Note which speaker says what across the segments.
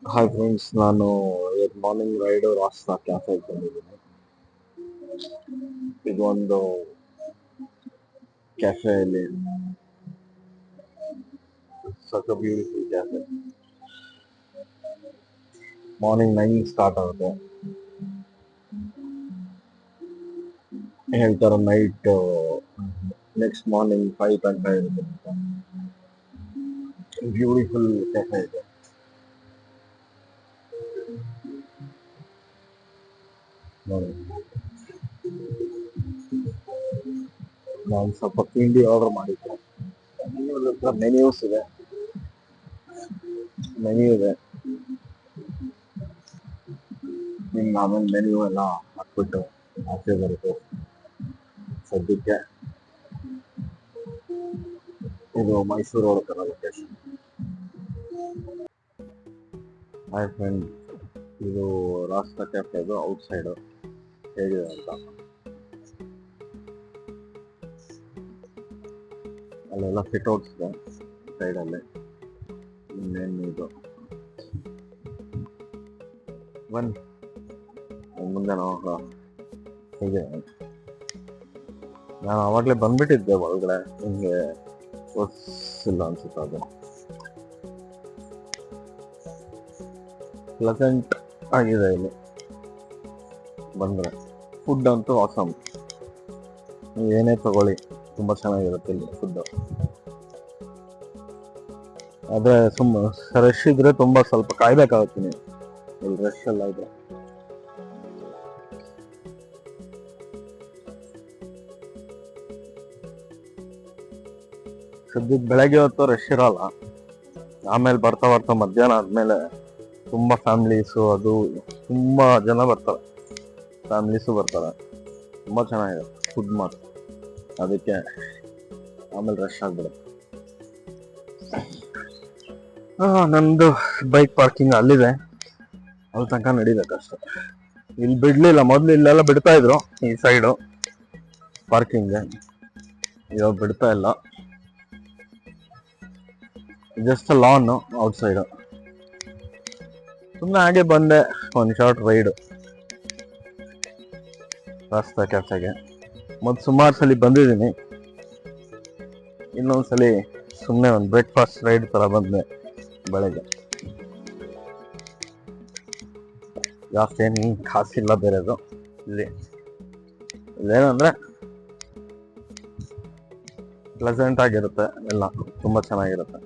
Speaker 1: Hi friends, ನಾನು ಇವತ್ತು morning ride rasta ಕ್ಯಾಫೆಗೆ ಬಂದಿದ್ದೀನಿ. ಇದು ಒಂದು ಕೆಫೆಯಲ್ಲಿ such beautiful cafe. Morning 9 start ಆಗುತ್ತೆ. ಹೇಳ್ತಾರೆ ನೈಟ್ ನೆಕ್ಸ್ಟ್ ಮಾರ್ನಿಂಗ್ 5 ತನಕ ಇರುತ್ತೆ ಅಂತ. ಬ್ಯೂಟಿಫುಲ್ ಕೆಫೆ ಇದೆ. ನೋಡಿ, ನಾನು ಸ್ವಲ್ಪ ತಿಂಡಿ ಆರ್ಡರ್ ಮಾಡಿದ್ದೆ. ಮೆನ್ಯೂಸ್ ಇದೆ, ಮೆನ್ಯೂ ಇದೆ. ನಿಮ್ಗೆ ಆಮೇಲೆ ಮೆನ್ಯೂ ಎಲ್ಲ ಹಾಕ್ಬಿಟ್ಟು ಆಚೆ ಬರುತ್ತೆ. ಸದ್ಯಕ್ಕೆ ಇದು Mysuru road location. Hi friend, ಇದು ರಾಸ್ತಾ ಕೆಫೆ. ಇದು ಔಟ್ ಸೈಡ್ ಹೇಗಿದೆ ಅಂತ. ಅಲ್ಲೆಲ್ಲ ಫಿಟ್ಔಟ್ಸ್ ಇದೆ ಸೈಡಲ್ಲಿ. ಇನ್ನೇನು ಇದು ಬನ್ನಿ ಮುಂದೆ ನಾವು ಹೀಗೆ. ನಾನು ಆವಾಗಲೇ ಬಂದ್ಬಿಟ್ಟಿದ್ದೆ ಒಳಗಡೆ, ನಿಮಗೆ ತೋರಿಸಿಲ್ಲ ಅನ್ಸುತ್ತೆ. ಅದು ಪ್ಲೆಸೆಂಟ್ ಆಗಿದೆ ಇಲ್ಲಿ ಬಂದರೆ. ಫುಡ್ ಅಂತೂ ಆಸಮ್. ನೀವು ಏನೇ ತಗೊಳ್ಳಿ ತುಂಬ ಚೆನ್ನಾಗಿರುತ್ತೆ ಇಲ್ಲಿ ಫುಡ್ಡು. ಆದರೆ ರಶ್ ಇದ್ರೆ ತುಂಬ ಸ್ವಲ್ಪ ಕಾಯ್ಬೇಕಾಗುತ್ತೆ ನೀವು ಇಲ್ಲಿ. ರಶ್ ಎಲ್ಲ ಇದೆ. ಸದ್ಯಕ್ಕೆ ಬೆಳಗ್ಗೆ ಹೊತ್ತು ರಶ್ ಇರಲ್ಲ. ಆಮೇಲೆ ಬರ್ತಾ ಬರ್ತಾ ಮಧ್ಯಾಹ್ನ ಆದ್ಮೇಲೆ ತುಂಬಾ ಫ್ಯಾಮಿಲೀಸು, ಅದು ತುಂಬಾ ಜನ ಬರ್ತಾರೆ, ಫ್ಯಾಮಿಲೀಸು ಬರ್ತಾರೆ. ತುಂಬಾ ಚೆನ್ನಾಗಿದೆ ಫುಡ್ ಮಾತ್ರ. ಅದಕ್ಕೆ ಆಮೇಲೆ ರಶ್ ಆಗ್ಬಿಡುತ್ತೆ. ನಂದು ಬೈಕ್ ಪಾರ್ಕಿಂಗ್ ಅಲ್ಲಿದೆ, ಅಲ್ಲಿ ತನಕ ನಡಿಬೇಕಷ್ಟೆ. ಇಲ್ಲಿ ಬಿಡ್ಲಿಲ್ಲ, ಮೊದ್ಲು ಇಲ್ಲೆಲ್ಲ ಬಿಡ್ತಾ ಇದ್ರು ಈ ಸೈಡು ಪಾರ್ಕಿಂಗ್. ಇವಾಗ ಬಿಡ್ತಾ ಇಲ್ಲ. Just lawn outside. ಸುಮ್ಮನೆ ಹಾಗೆ ಬಂದೆ, ಒಂದು ಶಾರ್ಟ್ ರೈಡ್ ರಾಸ್ತಾ ಕೆಫೆಗೆ. ಮತ್ತು ಸುಮಾರು ಸಲ ಬಂದಿದ್ದೀನಿ. ಇನ್ನೊಂದ್ಸಲಿ ಸುಮ್ಮನೆ ಒಂದು ಬ್ರೇಕ್ಫಾಸ್ಟ್ ರೈಡ್ ತರ ಬಂದೆ ಬೆಳಗ್ಗೆ. ಜಾಸ್ತಿ ಏನು ಕಾಸಿಲ್ಲ ಬೇರೆದು. ಇಲ್ಲೇನಂದ್ರೆ ಪ್ಲೆಸೆಂಟ್ ಆಗಿರುತ್ತೆ, ಎಲ್ಲ ತುಂಬಾ ಚೆನ್ನಾಗಿರುತ್ತೆ.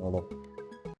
Speaker 1: ನೋಡು,